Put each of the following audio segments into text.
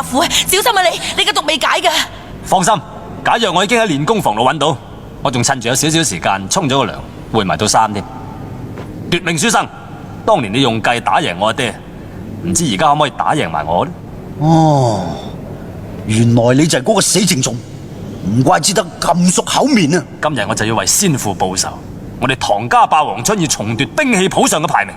虎，小心啊你嘅毒未解噶。放心，解藥我已經喺練功房度揾到，我仲趁住有少少時間沖咗個涼，換埋套衫添。奪命書生，當年你用計打贏我阿爹，唔知而家可唔可以打贏埋我呢？哦，原來你就係嗰個死剩種，唔怪之得咁熟口面啊！今日我就要為先父報仇，我哋唐家霸王春要重奪兵器譜上嘅排名。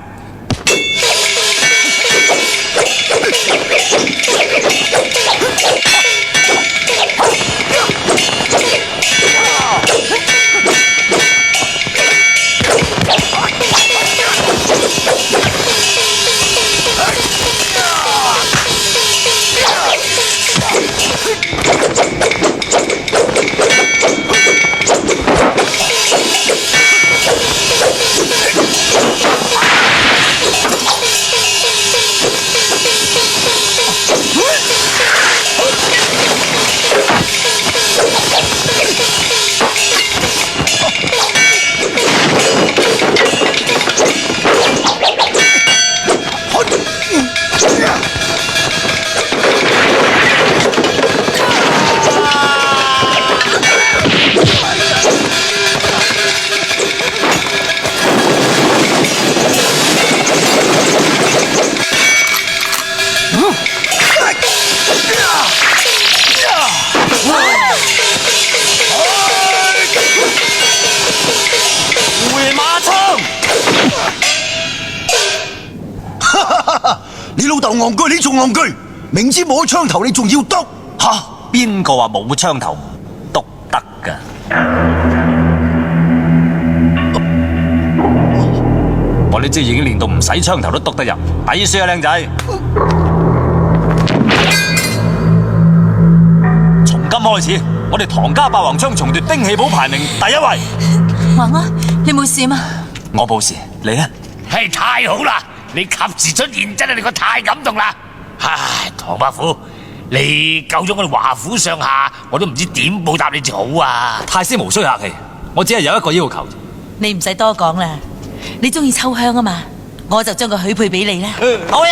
你老豆戇居，你仲戇居，明知冇槍頭你仲要篤吓？邊個話冇槍頭篤得噶？我呢招已經練到唔使槍頭都篤得入，抵輸啊，靚仔！從今開始，我哋唐家霸王槍重奪兵器譜排名第一位。華安，你冇事嘛？我冇事，你呢？係太好啦！你及時出現，真係令我太感動啦！唉，唐伯虎，你救咗我哋華府上下，我都唔知點報答你至好啊！太師無需客氣，我只係有一個要求。你唔使多講啦，你中意秋香啊嘛，我就將佢許配俾你啦。好嘢！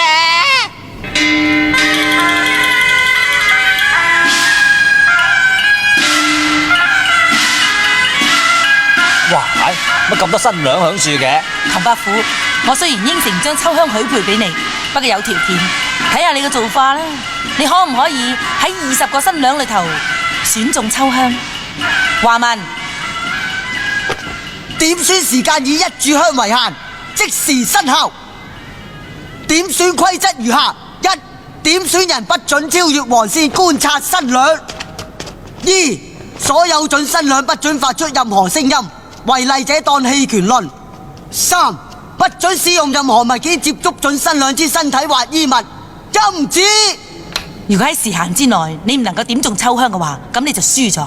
哇，乜咁多新娘響樹嘅？唐伯虎，我雖然應承將秋香許配俾你，不過有條件，睇下你嘅做法啦。你可唔可以喺20個新娘裏頭選中秋香？華文，點選時間以1炷香為限，即時生效。點選規則如下：一、點選人不准超越黃線觀察新娘；二、所有準新娘不准發出任何聲音，違例者當棄權論；三、不准使用任何物件接觸準新娘之身體或衣物。禁止。如果喺時限之內你唔能夠點中秋香嘅話，咁你就輸咗。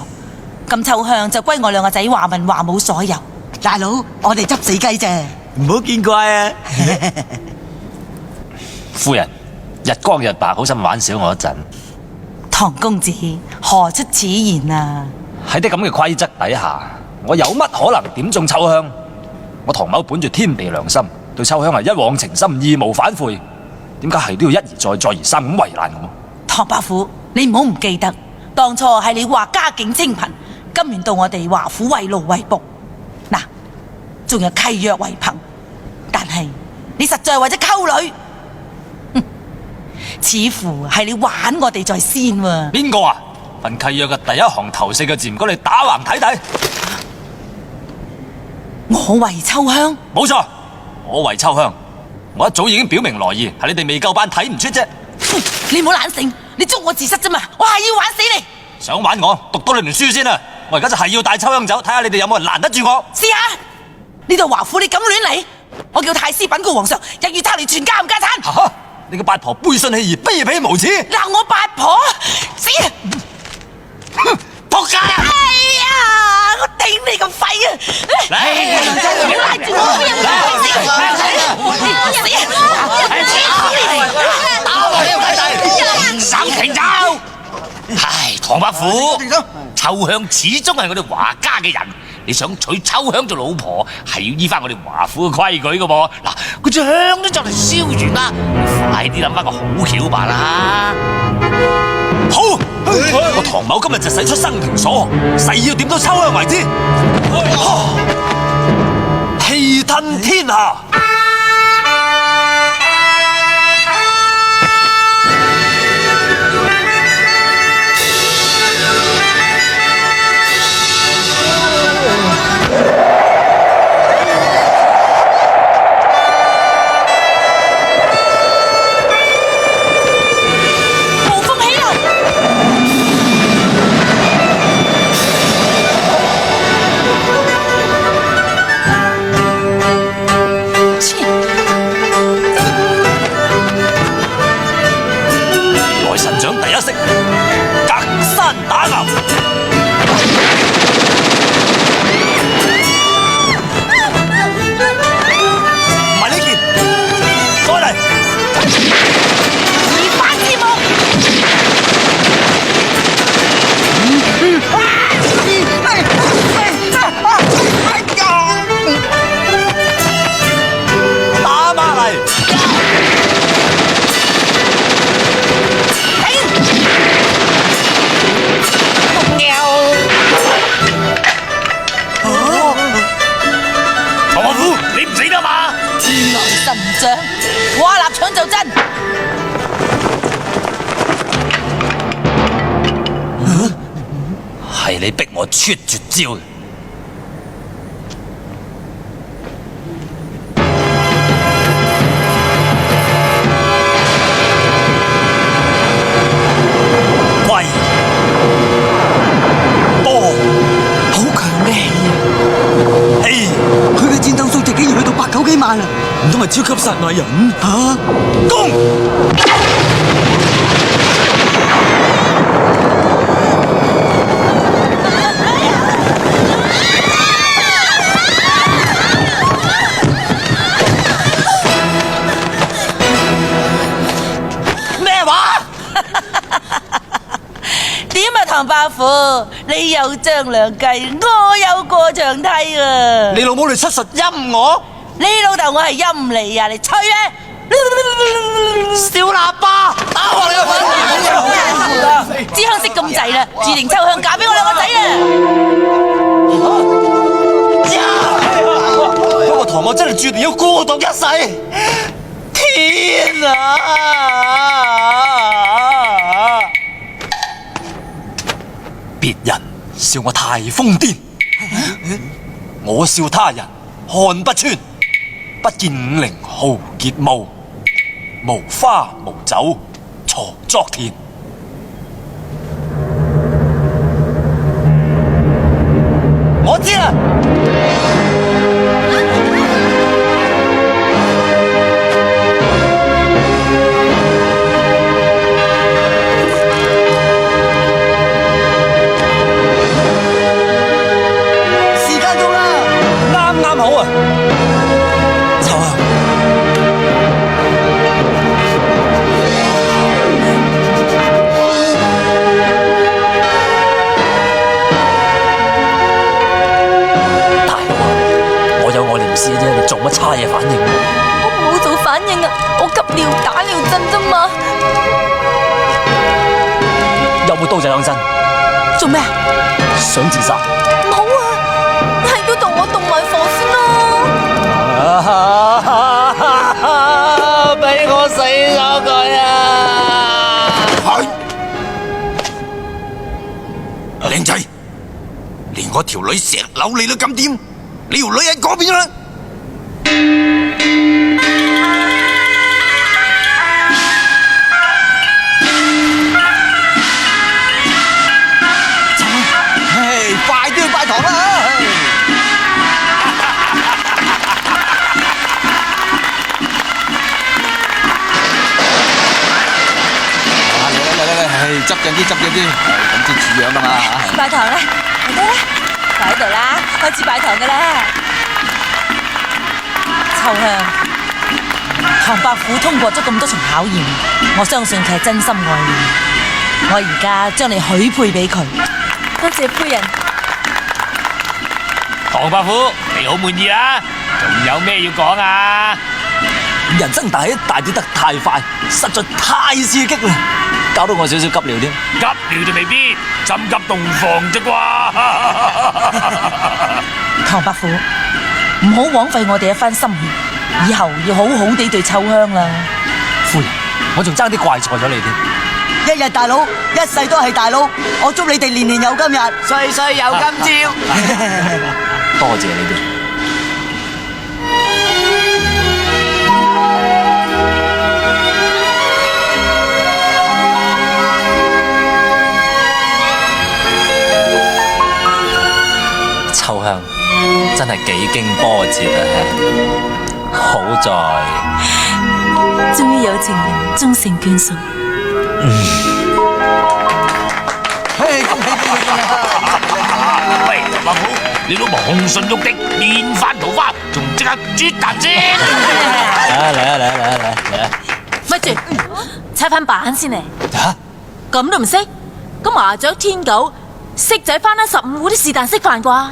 咁秋香就歸我兩個仔華文華武所有。大佬，我哋執死雞啫，唔好見怪啊！夫人，日光日白，好心玩少我一陣。唐公子何出此言啊？喺啲咁嘅規則底下，我有乜可能點中秋香？我唐某本住天地良心，對秋香係一往情深，義無反悔。點解係都要一而再，再而三咁為難我？唐伯虎，你唔好唔記得，當初係你話家境清貧，甘願到我哋華府為奴為僕。嗱，仲有契約為憑，但係你實在係為咗溝女，似乎係你玩我哋在先喎。邊個啊？份契約嘅第一行頭4個字，唔該你打橫睇睇。我為秋香，冇錯，我為秋香。我一早已經表明來意，係你哋未夠班睇唔出啫。你唔好懶性，你捉我自失啫嘛，我係要玩死你。想玩我，讀多你段書先啊！我而家就係要帶秋香走，睇下你哋有冇人攔得住我。試下呢度華府，你敢亂嚟？我叫太師稟告皇上，日月抄嚟全家唔家產。吓！你個八婆背信棄義，卑鄙無恥！鬧我八婆，死！仆街啊！哎呀，我頂你個肺啊！嚟，拉住我！手停手！唉，唐伯虎，秋香始終係我哋華家嘅人，你想娶秋香做老婆，係要依翻我哋華府嘅規矩噶噃。嗱，嗰支香都就嚟燒完啦，你快啲諗翻個好橋辦啦！好，我唐某今日就使出生平所學，誓要點到秋香為之，氣吞天下。我立場就真。係你逼我出絕招嘅。貴多好強嘅氣啊！氣，佢嘅戰鬥數值竟然去到8、9幾萬啊！唔通係超級殺馬人？攻！咩話？點啊，唐伯虎，你有張良計，我有過牆梯啊！你老母你出術陰我？你老豆我係陰你啊！你吹啊！小喇叭，打我你個粉！知香識咁滯啦，注定秋香嫁俾我兩個仔啊！嗰個唐某真係注定要孤獨一世。天啊！別人笑我太瘋癲，我笑他人看不穿。不見五陵豪傑墓，無花無酒鋤作田。我知啦。時間到啦，啱啱好啊！啫，你做乜差嘢反應？我冇做反應啊，我急尿打尿震啫嘛。有冇刀仔響身？做咩？想自殺？冇啊，係都同我動埋火先咯。俾我死咗佢啊！靚仔，連我條女石榴你都咁掂，你條女喺嗰邊啦！快啲去拜堂啦！嚟，執緊啲，咁先似樣噶嘛。拜堂啦，得啦，就喺度啦，開始拜堂噶啦。秋香，唐伯虎通過咗咁多重考驗，我相信佢係真心愛你。我而家將你許配俾佢。多謝夫人。唐伯虎，你好滿意啦？仲有咩要講啊？人生大起大跌得太快，實在太刺激啦！搞到我少少急尿添。急尿就未必，針急洞房啫啩。唐伯虎，唔好枉費我哋一番心血，以後要好好地對秋香啦。夫人，我仲爭啲怪錯咗你添。一日大佬，一世都係大佬。我祝你哋年年有今日，歲歲有今朝。多謝你哋。秋香真係幾經波折啊！好在終於有情人終成眷屬。喂，唐伯虎，你老婆紅唇玉滴，面泛桃花，仲即刻啜啖先。嚟！咪住，踩翻板先嚟。嚇！咁都唔識？咁麻雀天九，識仔翻啦15嗰啲是但識飯啩？